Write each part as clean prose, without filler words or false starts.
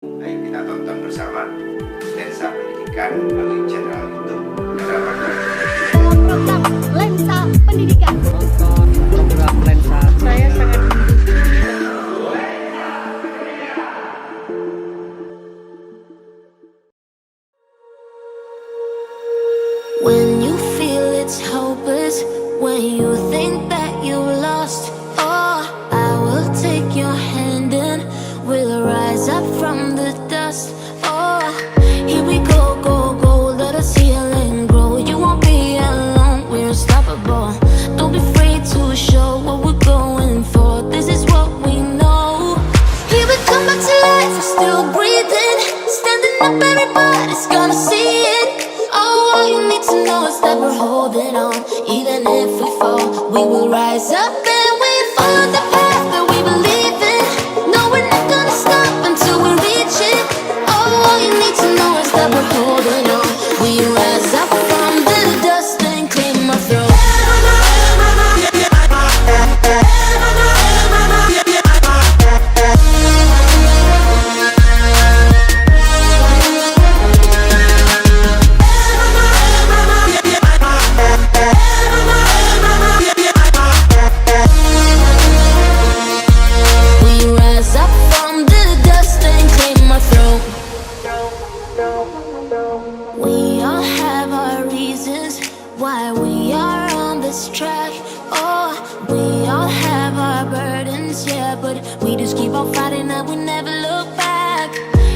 Ayo kita tonton bersama Lensa Pendidikan melalui channel YouTube Harapan dalam program Lensa Pendidikan. Nonton program Lensa. Saya sangat When you feel it's hopeless, when you think that you lost, oh, I will take your hand and we'll rise up from the dust. Oh, here we go, go, go, let us heal and grow. You won't be alone, we're unstoppable. Don't be afraid to show what we're going for. This is what we know. Here we come back to life, we're still breathing. Standing up, everybody's gonna see it. Oh, all you need to know is that we're holding on. Even if we fall, we will rise up and we follow the path that we believe in. No, we're not gonna stop until we reach it. Oh, all you need to know is that we're holding on. We rise up from the dust and claim our throne. We rise up from the dust and claim our throne. We all have our reasons why we are on this track. Oh, we all have our burdens, yeah, but we just keep on fighting and we never look back.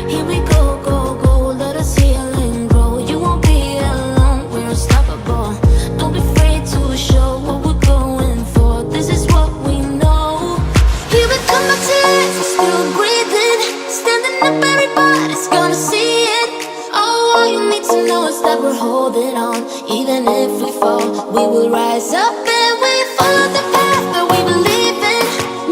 Here we go, go, go, let us heal and grow. You won't be alone, we're unstoppable. Don't be afraid to show what we're going for. This is what we know. Here we come back to life, we're still breathing. Standing up, everybody's gonna see it. Oh, all you need to know is that we're holding on. Even if we fall, we will rise up and we follow the path that we believe in.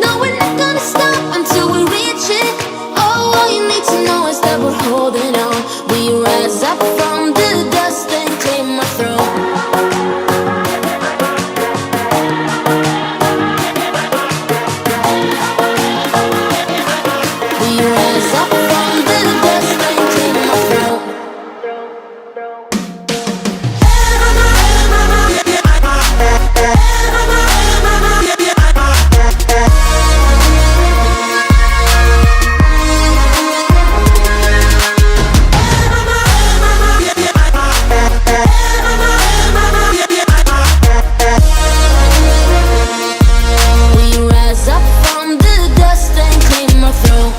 No, we're not gonna stop until we reach it. Oh, all you need to know is that we're holding on. We rise up from the dust and claim our throne. We rise up from the dust and claim our throne. We rise up from the dust and claim our throne.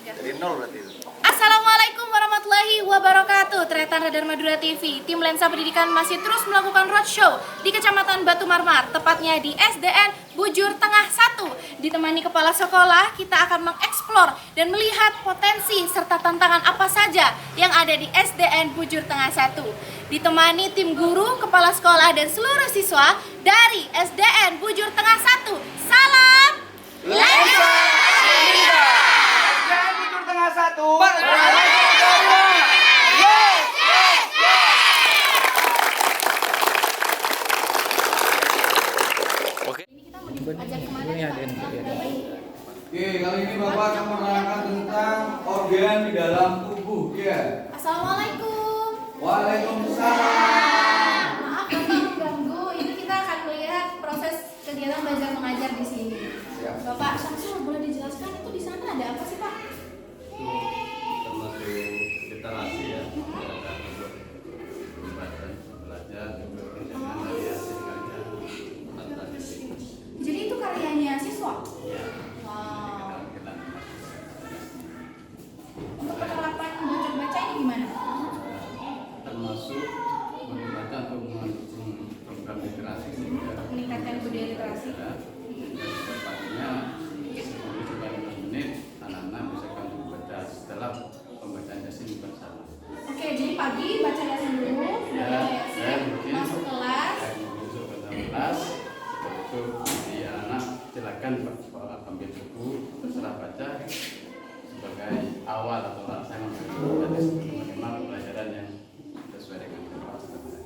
Dari nol berarti itu. Assalamualaikum warahmatullahi wabarakatuh. Tretan Radar Madura TV, tim Lensa Pendidikan masih terus melakukan roadshow di Kecamatan Batu Marmar, tepatnya di SDN Bujur Tengah 1. Ditemani kepala sekolah, kita akan mengeksplor dan melihat potensi serta tantangan apa saja yang ada di SDN Bujur Tengah 1. Ditemani tim guru, kepala sekolah dan seluruh siswa dari SDN Bujur Tengah 1. Salam Lensa Pendidikan. Jangan tidur tengah satu. Ajak kemana Ini nih, ada Pak? Oke, kali ini Bapak akan menerangkan tentang organ di dalam tubuh, ya. Assalamualaikum. Waalaikumsalam. Maaf Bapak mengganggu. Ini kita akan melihat proses kegiatan belajar mengajar di sini. Siap. Bapak Syamsul, boleh dijelaskan itu di sana ada apa sih, Pak? Termasuk literasi ya, ada pembaca belajar dengan variasikannya tentang itu. Jadi itu karyanya siswa. Ya, Wow. kita Untuk penerapan baca ini gimana? termasuk membaca untuk mendukung program literasi sehingga Untuk meningkatkan budaya literasi. ya, dan tepatnya 10-15 menit anak-anak bisa atau rangsangan dan bagaimana pelajaran yang sesuai dengan kapasitas.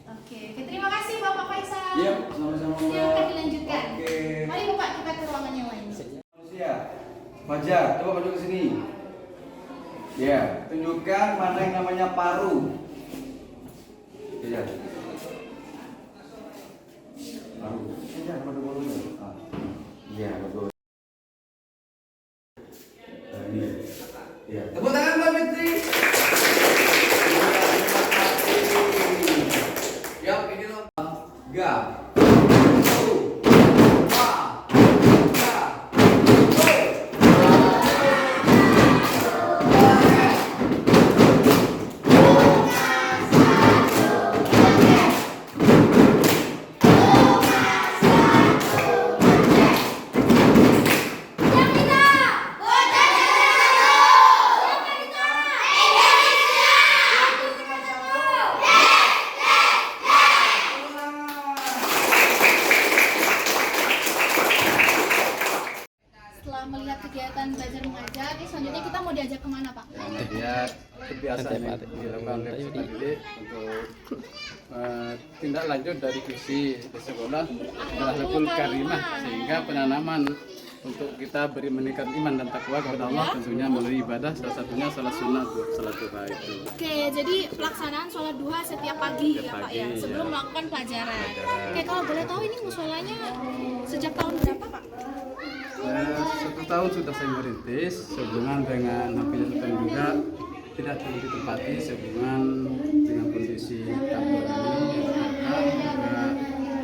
Oke, terima kasih Bapak Faisal. Iya, sama-sama. Silakan dilanjutkan. Oke. Mari Bapak kita ke ruangan yang lain. Manusia. Fajar, coba maju ke sini. Ya, tunjukkan mana yang namanya paru. Iya. Paru. Iya, pada paru. Iya, betul. Ini. Iya. Tepuk tangan Mbak Fitri. Ya, ini loh. Gap. Setelah melihat kegiatan belajar mengajar, ini selanjutnya kita mau diajak kemana Pak? Melihat kebiasaan yang dilakukan oleh peserta didik untuk tindak lanjut dari visi di sekolah Akhlakul Karimah, sehingga penanaman untuk kita beri meningkat iman dan takwa kepada Allah tentunya melalui ibadah, salah satunya salat sunnah, salat duha itu. Oke, jadi pelaksanaan sholat duha setiap pagi ya Pak ya, sebelum melakukan pelajaran. Oke, kalau boleh tahu ini musolanya sejak tahun berapa Pak? 1 tahun sudah saya merintis, sehubungan dengan Hafiz Sultan juga tidak terlalu ditempati sehubungan dengan kondisi kantor ini juga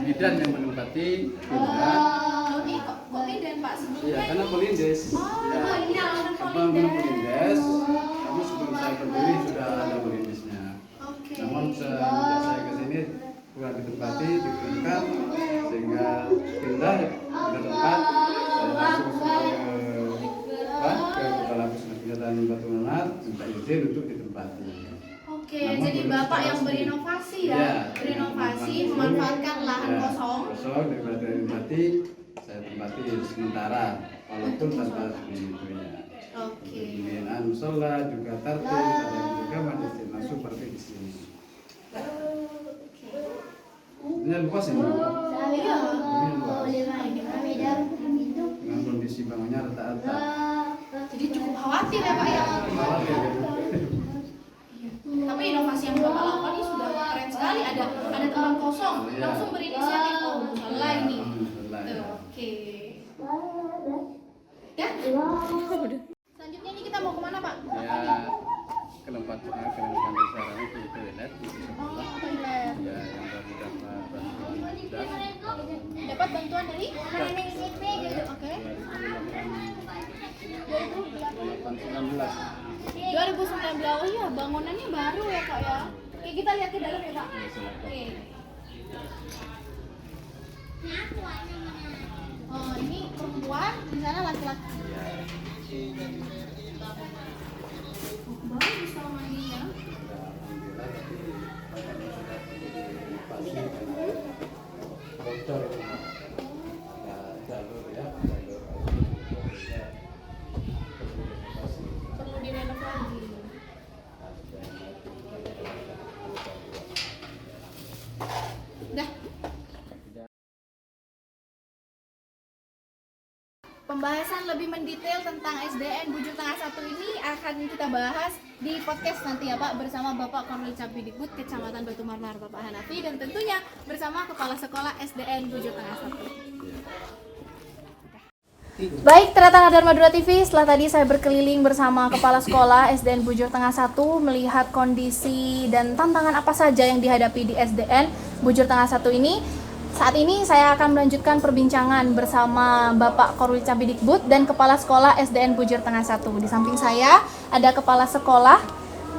bidan yang menempati pindah. Kok pindahan Pak sebelumnya? Iya, karena Polindes. Oh, ini alasan Abang Polindes, namun sebelum saya berdiri sudah ada Polindesnya. Oke. Namun sejak saya ke sini kurang ditempati, diberikan sehingga pindah ke tempat saya langsung ke kepala pusat kegiatan Batu Marmar minta izin untuk ditempati. Oke, Namun jadi belum Bapak yang ditempati. berinovasi ya, Iya, berinovasi memanfaatkan lahan Ya, kosong. kosong daripada ditempati, saya tempati sementara walaupun tanpa sebelumnya. Oke. Pembinaan musola juga tertib, ada juga majelis langsung seperti di sini. Ini luas ini. Iya. Ini luas. Dengan kondisi bangunnya rata-rata. Jadi cukup khawatir ya Pak ya. Khawatir ya. Tapi inovasi yang Bapak lakukan ini sudah keren sekali. Ada tempat kosong, langsung berinisiatif. Oh, musola ini. Alhamdulillah, ya. Oke. Ya. Selanjutnya ini kita mau kemana Pak? Ya, ke tempat sarana di toilet di Oh, sekolah. toilet. Ya, yang baru dapat bantuan sudah. Dapat bantuan dari? Oke. 2019. 2019. Oh iya, bangunannya baru ya Pak ya. Oke, kita lihat ke dalam ya Pak. Oke. Oh, ini perempuan, di sana laki-laki. Bagus kalau mandinya. Alhamdulillah, tapi banyak yang sudah diinovasi karena bocor jalur ya, Perlu direnov lagi. Udah. Pembahasan lebih mendetail tentang SDN Bujur Tengah 1 ini akan kita bahas di podcast nanti ya Pak, bersama Bapak Korwil Campidikbud Kecamatan Batu Marmar Bapak Hanafi, dan tentunya bersama Kepala Sekolah SDN Bujur Tengah 1. Baik, Tretan Radar Madura TV, setelah tadi saya berkeliling bersama Kepala Sekolah SDN Bujur Tengah 1 melihat kondisi dan tantangan apa saja yang dihadapi di SDN Bujur Tengah 1 ini. Saat ini saya akan melanjutkan perbincangan bersama Bapak Korwil Campidikbud dan Kepala Sekolah SDN Bujur Tengah 1. Di samping saya ada Kepala Sekolah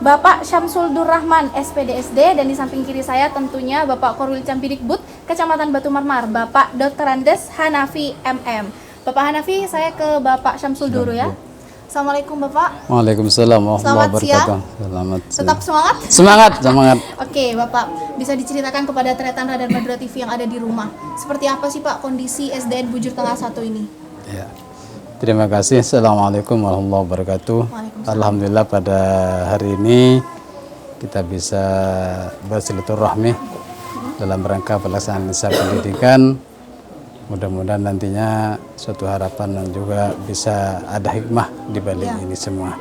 Bapak Syamsul Durrahman SPDSD, dan di samping kiri saya tentunya Bapak Korwil Campidikbud Kecamatan Batu Marmar Bapak Dr. Andes Hanafi MM. Bapak Hanafi, saya ke Bapak Syamsul dulu ya. Assalamualaikum Bapak. Waalaikumsalam warahmatullahi Selamat siang. wabarakatuh. Selamat siang. Tetap semangat? Semangat. Oke Bapak, bisa diceritakan kepada Tretan Radar Madura TV yang ada di rumah, seperti apa sih Pak kondisi SDN Bujur Tengah 1 ini? Ya. Terima kasih. Assalamualaikum warahmatullahi wabarakatuh. Waalaikumsalam. Alhamdulillah pada hari ini kita bisa bersilaturahmi dalam rangka pelaksanaan Nisa Pendidikan. Mudah-mudahan nantinya suatu harapan dan juga bisa ada hikmah di balik ini semua.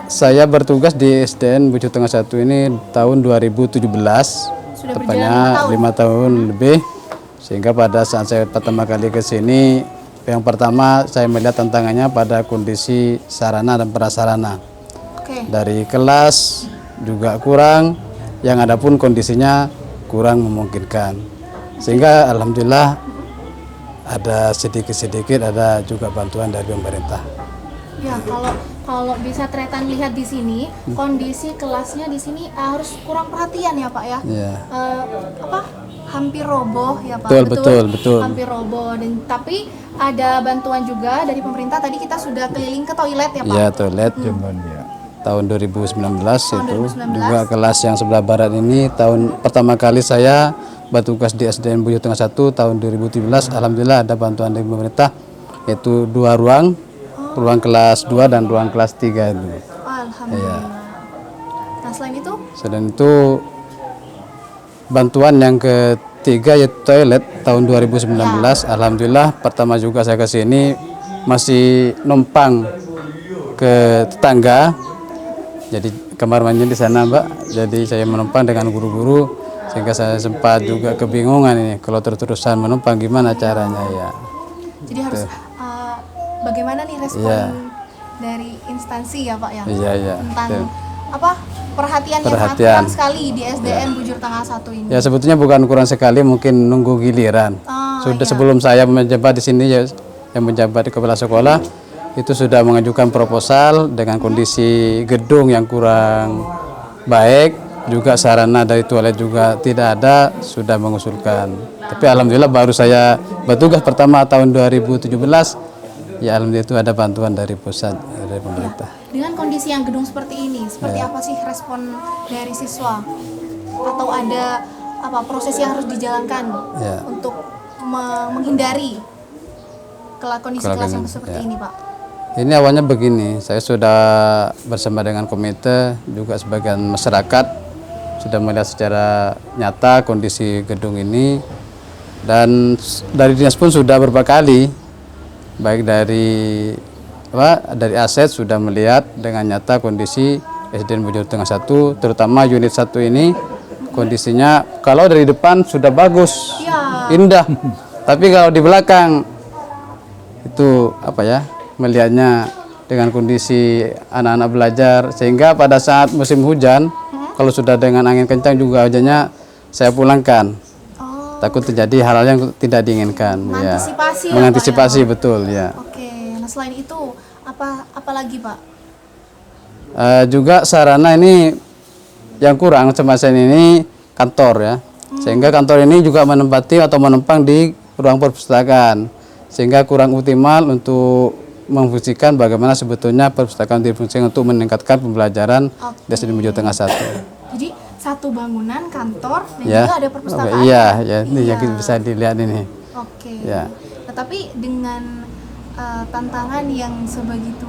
Saya bertugas di SDN Bujur Tengah 1 ini tahun 2017, Sudah tepatnya 5 tahun lebih. Sehingga pada saat saya pertama kali ke sini, yang pertama saya melihat tantangannya pada kondisi sarana dan prasarana. Oke. Dari kelas juga kurang, yang ada pun kondisinya kurang memungkinkan. Sehingga alhamdulillah ada sedikit-sedikit ada juga bantuan dari pemerintah. Ya, kalau bisa Tretan lihat di sini, kondisi kelasnya di sini harus kurang perhatian ya Pak ya. Ya. Hampir roboh ya Pak. Betul. Hampir roboh, dan tapi ada bantuan juga dari pemerintah. Tadi kita sudah keliling ke toilet ya Pak. Ya, toilet tahun 2019 itu 2019. juga kelas yang sebelah barat ini tahun pertama kali saya bertugas di SDN Bujur Tengah 1 tahun 2017. Alhamdulillah ada bantuan dari pemerintah, yaitu 2 ruang kelas 2 dan ruang kelas 3 itu. Alhamdulillah. Nah, selain itu bantuan yang ketiga yaitu toilet tahun 2019. Alhamdulillah pertama juga saya ke sini masih numpang ke tetangga. Jadi kamar mandi di sana, Mbak. Jadi saya menumpang dengan guru-guru, sehingga saya sempat juga kebingungan ini kalau terus-terusan menumpang gimana caranya ya. Jadi harus bagaimana nih respon dari instansi ya Pak ya? Iya. Tentang perhatian yang sangat kurang sekali di SDN Bujur Tengah 1 ini. Ya sebetulnya bukan kurang sekali, mungkin nunggu giliran. Sebelum saya menjabat di sini ya, yang menjabat di kepala sekolah itu sudah mengajukan proposal dengan kondisi gedung yang kurang baik, juga sarana dari toilet juga tidak ada, sudah mengusulkan. Tapi alhamdulillah baru saya bertugas pertama tahun 2017, ya alhamdulillah itu ada bantuan dari pusat, dari pemerintah. Dengan kondisi yang gedung seperti ini, seperti apa sih respon dari siswa? Atau ada proses yang harus dijalankan untuk menghindari kondisi kelas yang seperti ini Pak? Ini awalnya begini, saya sudah bersama dengan komite, juga sebagian masyarakat sudah melihat secara nyata kondisi gedung ini, dan dari dinas pun sudah beberapa kali, baik dari aset sudah melihat dengan nyata kondisi SDN Bujur Tengah 1, terutama unit 1 ini kondisinya kalau dari depan sudah bagus, indah, tapi kalau di belakang itu melihatnya dengan kondisi anak-anak belajar, sehingga pada saat musim hujan kalau sudah dengan angin kencang juga hujannya saya pulangkan. Takut terjadi hal-hal yang tidak diinginkan. Mengantisipasi betul ya. Oke, nah selain itu apa lagi Pak? Juga sarana ini yang kurang semasa ini kantor ya. Sehingga kantor ini juga menempati atau menumpang di ruang perpustakaan, sehingga kurang optimal untuk memfungsikan bagaimana sebetulnya perpustakaan difungsikan untuk meningkatkan pembelajaran di SDN Bujur Tengah 1. Jadi satu bangunan kantor dan juga ada perpustakaan. Ini yang bisa dilihat ini. Oke. Nah, tapi dengan tantangan yang sebegitu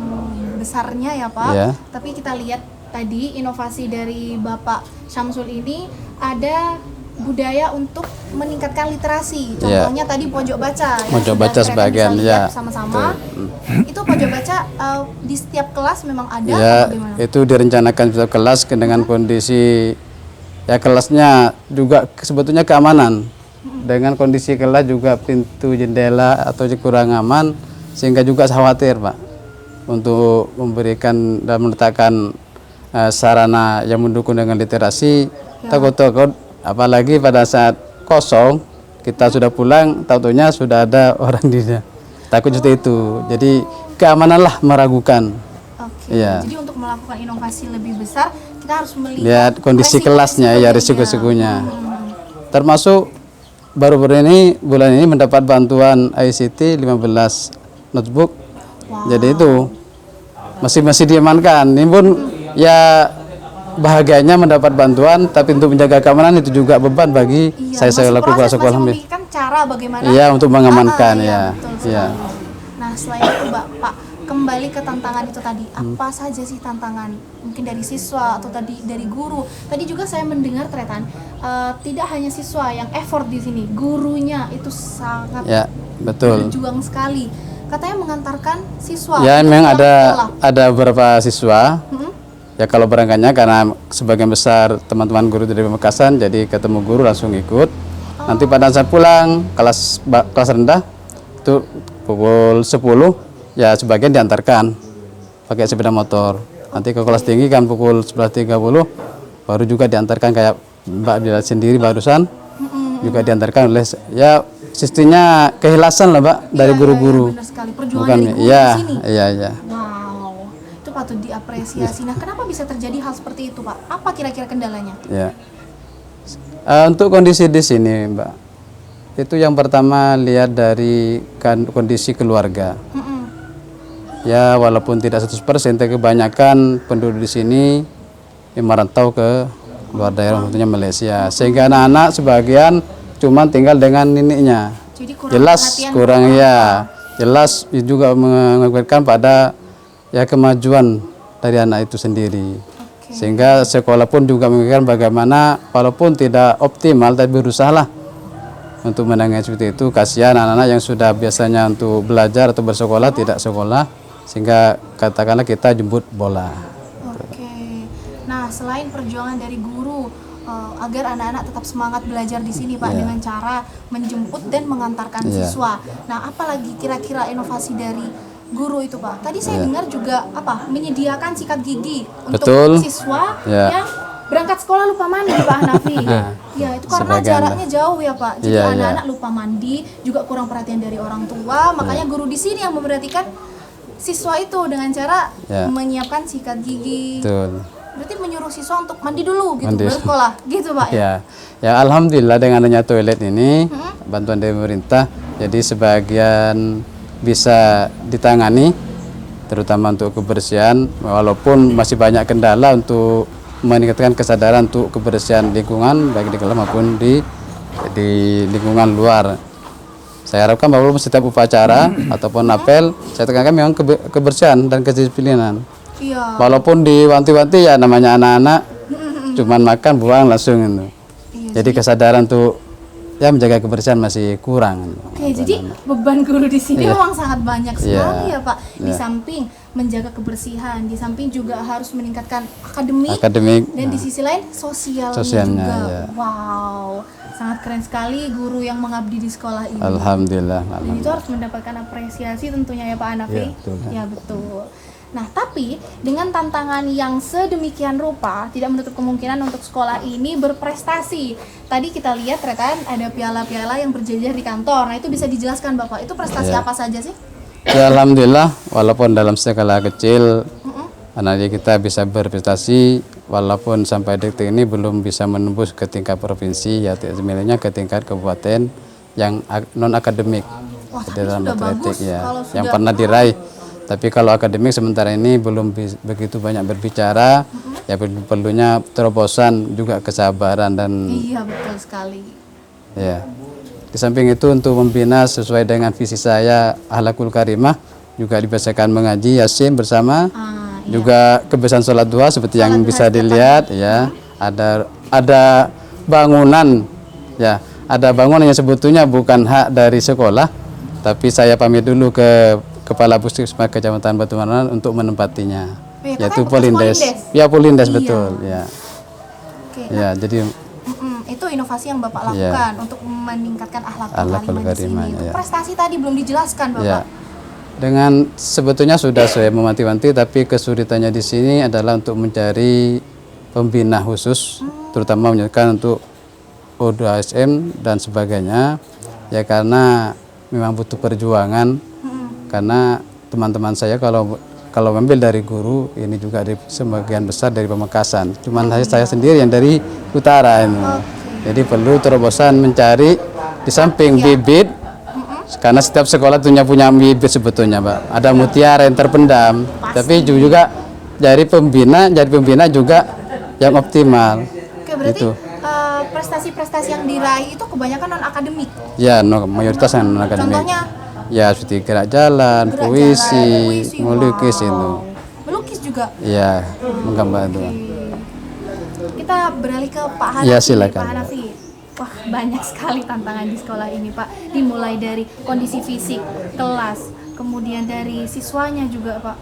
besarnya ya Pak, tapi kita lihat tadi inovasi dari Bapak Syamsul ini ada budaya untuk meningkatkan literasi. Contohnya tadi pojok baca. Pojok baca sebagian sama-sama. Itu pojok baca di setiap kelas memang ada atau bagaimana? Itu direncanakan setiap kelas dengan kondisi kelasnya juga sebetulnya keamanan. Dengan kondisi kelas juga pintu jendela atau kurang aman, sehingga juga khawatir Pak untuk memberikan dan meletakkan sarana yang mendukung dengan literasi. Takut-takut apalagi pada saat kosong kita sudah pulang, tahu-tahunya sudah ada orang di sana. Takut seperti itu. Jadi keamananlah meragukan. Jadi untuk melakukan inovasi lebih besar, kita harus melihat kondisi kelasnya, risiko-risikonya. Termasuk baru-baru ini bulan ini mendapat bantuan ICT 15 notebook. Jadi itu masih diamankan. Ini pun bahagianya mendapat bantuan, tapi untuk menjaga keamanan itu juga beban bagi saya selaku kepala sekolah. Kan cara bagaimana? Untuk mengamankan betul. Nah, selain itu Pak, kembali ke tantangan itu tadi, apa saja sih tantangan mungkin dari siswa atau tadi dari guru? Tadi juga saya mendengar Tretan, tidak hanya siswa yang effort di sini, gurunya itu sangat Ya, betul. berjuang sekali. Katanya mengantarkan siswa. Ya, untuk memang pulang sekolah. ada beberapa siswa. Ya kalau berangkatnya karena sebagian besar teman-teman guru dari Pamekasan, jadi ketemu guru langsung ikut. Nanti pada saat pulang kelas rendah itu pukul 10 ya sebagian diantarkan pakai sepeda motor. Nanti ke kelas tinggi kan pukul 11.30 baru juga diantarkan kayak Mbak Bila sendiri barusan juga diantarkan oleh ya sistemnya keikhlasan lah Mbak dari guru-guru. Benar sekali, perjuangan dari guru iya, di sini. iya. Wow, itu patut diapresiasi. Nah, kenapa bisa terjadi hal seperti itu, Pak? Apa kira-kira kendalanya? Ya. Untuk kondisi di sini, Mbak, itu yang pertama lihat dari kondisi keluarga. Ya, walaupun tidak 100%, tapi kebanyakan penduduk di sini yang merantau ke luar daerah, tentunya Malaysia. Sehingga anak-anak sebagian cuma tinggal dengan neneknya. Jadi Jelas kurang ya. Jelas juga mengakibatkan pada ya kemajuan dari anak itu sendiri. Sehingga sekolah pun juga memikirkan bagaimana walaupun tidak optimal tapi berusahalah untuk menangani seperti itu. Kasihan anak-anak yang sudah biasanya untuk belajar atau bersekolah tidak sekolah, sehingga katakanlah kita jemput bola. Oke. Nah, selain perjuangan dari guru agar anak-anak tetap semangat belajar di sini, Pak, dengan cara menjemput dan mengantarkan siswa. Nah, apalagi kira-kira inovasi dari guru itu, Pak? Tadi saya dengar juga menyediakan sikat gigi untuk siswa yang berangkat sekolah lupa mandi, Pak Hanafi. Ya, itu karena jaraknya jauh ya, Pak. Jadi anak-anak lupa mandi, juga kurang perhatian dari orang tua. Makanya guru di sini yang memperhatikan siswa itu dengan cara menyiapkan sikat gigi. Betul. Berarti menyuruh siswa untuk mandi dulu gitu, baru sekolah gitu, Pak ya? Ya, alhamdulillah dengan adanya toilet ini bantuan dari pemerintah, jadi sebagian bisa ditangani, terutama untuk kebersihan, walaupun masih banyak kendala untuk meningkatkan kesadaran untuk kebersihan lingkungan baik di kelas maupun di lingkungan luar. Saya harapkan bahwa setiap upacara ataupun apel saya tekankan memang kebersihan dan kedisiplinan. Iya. Walaupun diwanti-wanti ya namanya anak-anak cuman makan buang langsung itu. Jadi kesadaran untuk ya menjaga kebersihan masih kurang. Oke, jadi beban guru di sini memang sangat banyak sekali ya, Pak. Di samping menjaga kebersihan, di samping juga harus meningkatkan akademik dan di sisi lain sosialnya juga. Wow, sangat keren sekali guru yang mengabdi di sekolah ini. Alhamdulillah. Dan itu harus mendapatkan apresiasi tentunya ya, Pak Hanafi. Ya, betul. Nah, tapi dengan tantangan yang sedemikian rupa, tidak menutup kemungkinan untuk sekolah ini berprestasi. Tadi kita lihat Tretan ada piala-piala yang berjejer di kantor. Nah, itu bisa dijelaskan Bapak, itu prestasi apa saja sih? Ya, alhamdulillah, walaupun dalam skala kecil, anak kita bisa berprestasi, walaupun sampai detik ini belum bisa menembus ke tingkat provinsi, ya sebenarnya ke tingkat kabupaten yang non-akademik. Wah, tapi sudah bagus kalau sudah yang pernah diraih. Tapi kalau akademik sementara ini belum begitu banyak berbicara, ya perlunya terobosan juga kesabaran dan iya betul sekali. Ya, di samping itu untuk membina sesuai dengan visi saya akhlakul karimah, juga dibiasakan mengaji Yasin bersama, juga kebiasaan sholat duha seperti yang bisa dilihat ya. Ada bangunan ya, ada bangunan yang sebetulnya bukan hak dari sekolah, tapi saya pamit dulu ke Kepala Puskesmas Kecamatan Batu Marmar untuk menempatinya, yaitu Polindes. Ya, Polindes betul. Ya. Oke, ya, jadi itu inovasi yang Bapak lakukan untuk meningkatkan akhlakul karimah di sini. Itu prestasi tadi belum dijelaskan, Bapak. Ya. Dengan sebetulnya sudah saya memanti-manti, tapi kesulitannya di sini adalah untuk mencari pembina khusus, terutama menyatakan untuk O2ASN dan sebagainya. Ya karena memang butuh perjuangan. Karena teman-teman saya kalau ambil dari guru ini juga dari sebagian besar dari Pamekasan. Cuman saya sendiri yang dari utara ini. Jadi perlu terobosan mencari di samping bibit, karena setiap sekolah punya bibit sebetulnya, Pak. Ada mutiara yang terpendam, tapi juga dari pembina juga yang optimal. Oke, berarti prestasi-prestasi yang diraih itu kebanyakan non akademik. Ya, mayoritas non akademik. Contohnya Ya seperti gerak jalan, puisi, melukis itu. Melukis juga. Ya, menggambar itu. Kita beralih ke Pak Hanafi. Ya, silakan. Pak Hanafi. Wah, banyak sekali tantangan di sekolah ini, Pak. Dimulai dari kondisi fisik, kelas, kemudian dari siswanya juga, Pak.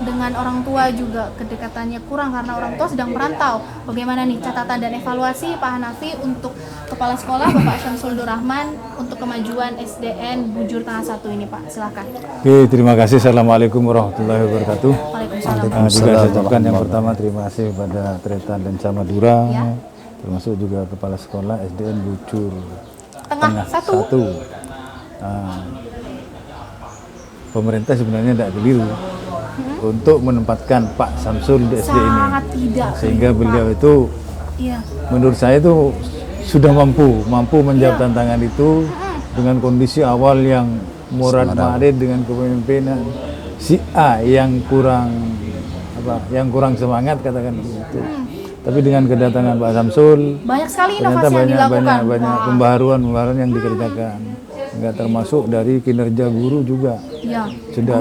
Dengan orang tua juga kedekatannya kurang karena orang tua sedang merantau. Bagaimana nih catatan dan evaluasi Pak Hanafi untuk Kepala Sekolah Bapak Syamsul Rahman untuk kemajuan SDN Bujur Tengah 1 ini, Pak? Silakan. Oke, terima kasih. Assalamualaikum warahmatullahi wabarakatuh. Waalaikumsalam. Juga saya ucapkan yang pertama terima kasih kepada Tretan Lensa Madura, Ya. termasuk juga Kepala Sekolah SDN Bujur Tengah 1. 1. Pemerintah sebenarnya tidak keliru untuk menempatkan Pak Syamsul di SD ini, Sangat tidak. sehingga Pak. beliau itu Iya. menurut saya itu sudah mampu menjawab tantangan itu dengan kondisi awal yang murad marid dengan kepemimpinan si A yang kurang semangat katakan begitu. Tapi dengan kedatangan Pak Syamsul Banyak sekali ternyata inovasi yang dilakukan. banyak pembaharuan yang dikerjakan. Enggak termasuk dari kinerja guru juga. Iya.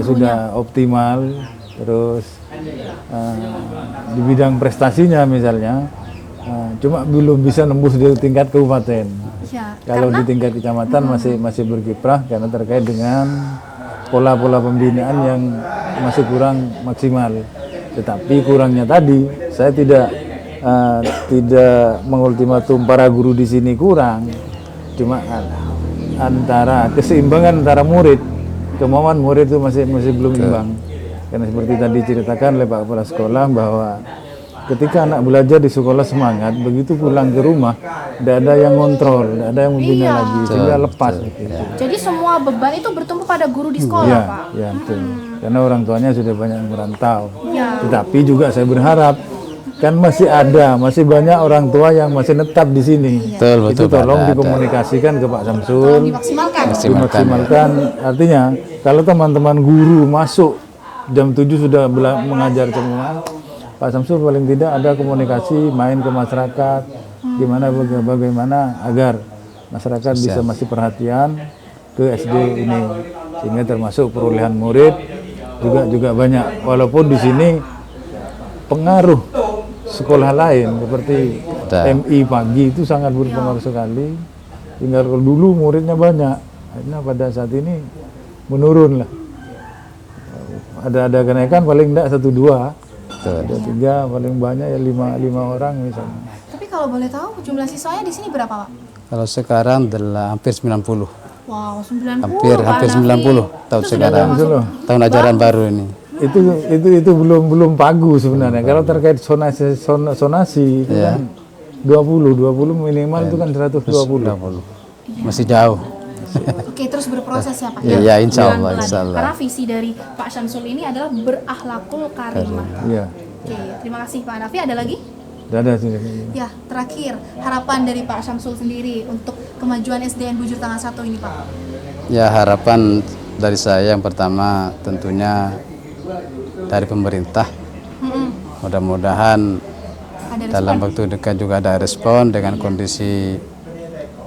Sudah optimal, terus di bidang prestasinya misalnya cuma belum bisa nembus di tingkat kabupaten. Ya, Kalau di tingkat kecamatan masih berkiprah karena terkait dengan pola-pola pembinaan yang masih kurang maksimal. Tetapi kurangnya tadi saya tidak mengultimatum para guru di sini kurang, cuma antara keseimbangan antara murid, kemauan murid itu masih belum imbang. Karena seperti tadi ceritakan oleh Pak Kepala Sekolah bahwa ketika anak belajar di sekolah semangat, begitu pulang ke rumah tidak ada yang ngontrol, tidak ada yang membina lagi, sehingga lepas. Gitu. Jadi semua beban itu bertumpu pada guru di sekolah, Ya, Pak. ya betul. Karena orang tuanya sudah banyak yang merantau. Ya. Tetapi juga saya berharap kan masih banyak orang tua yang masih netap di sini. Betul, Itu betul, tolong ada. dikomunikasikan ke Pak Syamsul. Dimaksimalkan. Dimaksimalkan. Artinya kalau teman-teman guru masuk jam 7 sudah mengajar semua, Pak Syamsul paling tidak ada komunikasi main ke masyarakat, bagaimana agar masyarakat bisa masih perhatian ke SD ini, sehingga termasuk perolehan murid juga banyak. Walaupun di sini pengaruh sekolah lain seperti MI pagi itu sangat berpengaruh sekali. Tinggal kalau dulu muridnya banyak, akhirnya pada saat ini menurun lah. Ada kenaikan paling tidak 1-2. Ada 3, paling banyak ya 5 orang misalnya. Tapi kalau boleh tahu jumlah siswanya di sini berapa, Pak? Kalau sekarang adalah hampir 90. Wow, 90. Hampir Pak Hanafi. 90 tahun Itu sekarang. sudah termasuk Tahun ajaran baru ini. Itu belum pagu sebenarnya. Kalau terkait sonasi itu kan 20 minimal itu kan 120. 20. Masih jauh. Oke, terus berproses ya, Pak? Iya, insya Allah, Pelan-pelan. insya Allah. Karena visi dari Pak Syamsul ini adalah berakhlakul karimah. Iya. Oke, terima kasih Pak Hanafi. Ada lagi? Tidak ada sini. Ya, terakhir harapan dari Pak Syamsul sendiri untuk kemajuan SDN Bujur Tengah 1 ini, Pak. Ya, harapan dari saya yang pertama tentunya dari pemerintah. Mudah-mudahan Ada dalam respon? waktu dekat juga ada respon dengan kondisi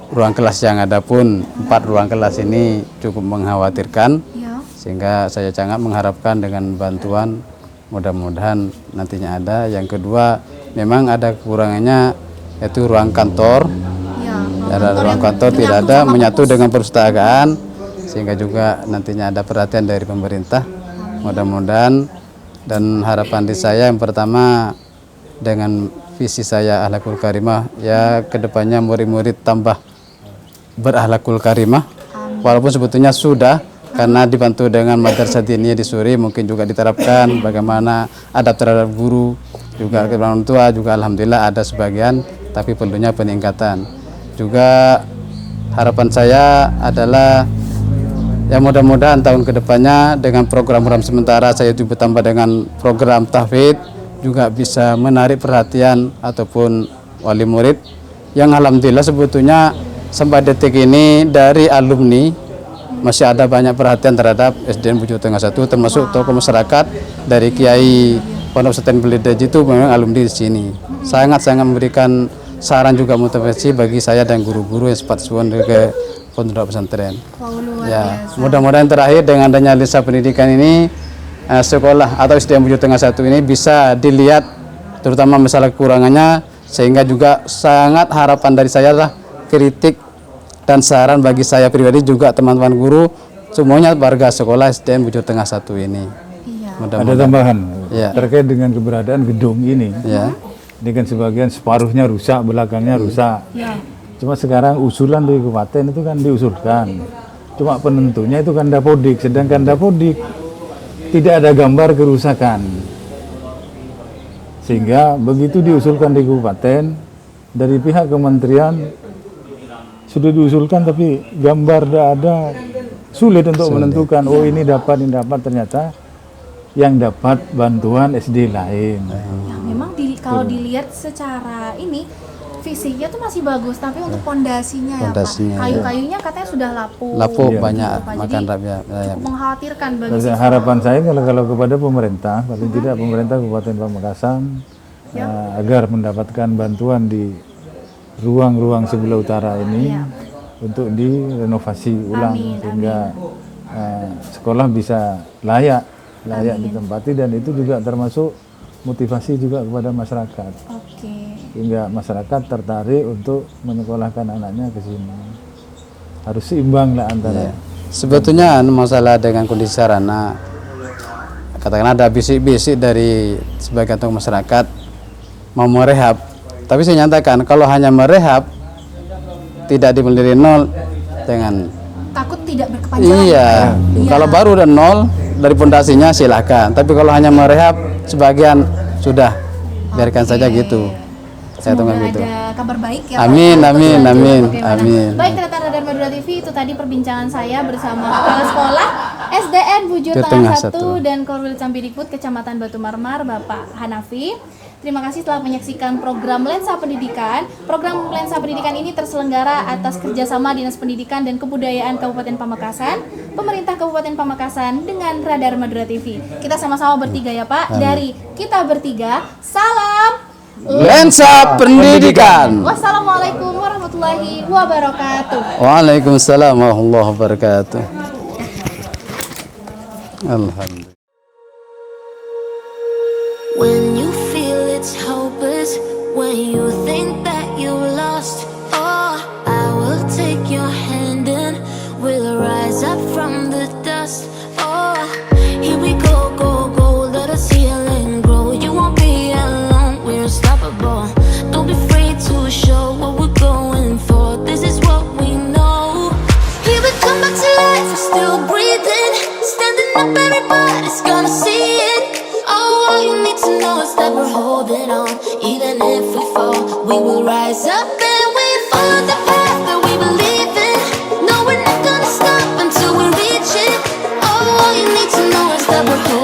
ruang kelas yang ada pun 4 ruang kelas ini cukup mengkhawatirkan, Ya. sehingga saya sangat mengharapkan dengan bantuan mudah-mudahan nantinya ada. Yang kedua, memang ada kekurangannya yaitu ruang kantor. Ya, Ada ruang kantor tidak ada menyatu dengan perpustakaan, sehingga juga nantinya ada perhatian dari pemerintah. Mudah-mudahan, dan harapan di saya yang pertama dengan visi saya akhlakul karimah, ya kedepannya murid-murid tambah berakhlakul karimah. Walaupun sebetulnya sudah, karena dibantu dengan madrasah diniyah di Suri, mungkin juga diterapkan bagaimana adab terhadap guru, juga ke orang tua juga alhamdulillah ada sebagian, tapi perlunya peningkatan. Juga harapan saya adalah ya mudah-mudahan tahun kedepannya dengan program-program sementara saya itu bertambah dengan program tahfidz juga bisa menarik perhatian ataupun wali murid yang alhamdulillah sebetulnya sampai detik ini dari alumni masih ada banyak perhatian terhadap SDN Bujur Tengah 1, termasuk tokoh masyarakat dari Kiai Pondok Pesantren Belideji itu memang alumni di sini. Sangat-sangat memberikan saran juga motivasi bagi saya dan guru-guru yang sempat suwun ke pondok pesantren. Wow, luar Ya, biasa. mudah-mudahan terakhir dengan adanya Lensa Pendidikan ini sekolah atau SDN Bujur Tengah 1 ini bisa dilihat terutama masalah kekurangannya, sehingga juga sangat harapan dari saya adalah kritik dan saran bagi saya pribadi juga teman-teman guru semuanya warga sekolah SDN Bujur Tengah 1 ini. Iya. Ada Mudah-mudahan. tambahan Ya. terkait dengan keberadaan gedung ini. Ya. Ini kan sebagian separuhnya rusak, belakangnya rusak. Ya. Cuma sekarang usulan dari kabupaten itu kan diusulkan. Cuma penentunya itu kan Dapodik, sedangkan Dapodik tidak ada gambar kerusakan. Sehingga begitu diusulkan di kabupaten, dari pihak kementerian sudah diusulkan tapi gambar tidak ada, sulit untuk menentukan oh ini dapat ternyata yang dapat bantuan SD lain. Ya, memang kalau dilihat secara ini fisiknya tuh masih bagus, tapi untuk pondasinya ya Pak, Pondasinya, ya. kayu-kayunya katanya sudah lapuk. Lapuk Iya. banyak Pak. makan Jadi, rap ya. cukup mengkhawatirkan bagi Dan siswa. harapan saya kalau kepada pemerintah, paling tidak pemerintah Kabupaten Pamekasan agar mendapatkan bantuan di ruang-ruang sebelah utara ini untuk direnovasi ulang sehingga sekolah bisa layak ditempati, dan itu juga termasuk motivasi juga kepada masyarakat Oke. sehingga masyarakat tertarik untuk menyekolahkan anaknya ke sini. Harus seimbang lah antara Sebetulnya masalah dengan kondisi sarana, katakanlah ada bisik-bisik dari sebagian tokoh masyarakat mau merehab, tapi saya nyatakan kalau hanya merehab tidak dimulai dari nol, jangan. Takut tidak berkepanjangan. Iya, kalau baru udah nol dari pondasinya silahkan, tapi kalau hanya merehab sebagian sudah biarkan saja gitu. Saya Semoga tunggu gitu. ada kabar baik ya Pak. Amin, Untuk amin, selanjutnya amin, bagaimana. amin. Baik, Tretan Radar Madura TV, itu tadi perbincangan saya bersama Kepala Sekolah SDN Bujur Bujur Tengah Tengah 1 dan Korwil Campidikbud Kecamatan Batu Marmar, Bapak Hanafi. Terima kasih telah menyaksikan program Lensa Pendidikan. Program Lensa Pendidikan ini terselenggara atas kerjasama Dinas Pendidikan dan Kebudayaan Kabupaten Pamekasan, Pemerintah Kabupaten Pamekasan dengan Radar Madura TV. Kita sama-sama bertiga ya Pak. Dari kita bertiga, salam Lensa Pendidikan. Wassalamualaikum warahmatullahi wabarakatuh. Waalaikumsalam warahmatullahi wabarakatuh. Alhamdulillah. When you feel it's hopeless, when you think that you lost, oh, I will take your hand and we'll rise up from the dust. Oh, here we go, go, go, let us heal and grow. You won't be alone, we're unstoppable. Don't be afraid to show what we're going for. This is what we know. Here we come back to life, we're still breathing. Standing up, everybody's gonna see it. Oh, all you need to know is that we're holding on. Even if we fall, we will rise up and we follow the path that we believe in. No, we're not gonna stop until we reach it. Oh, all you need to know is that we're holding on.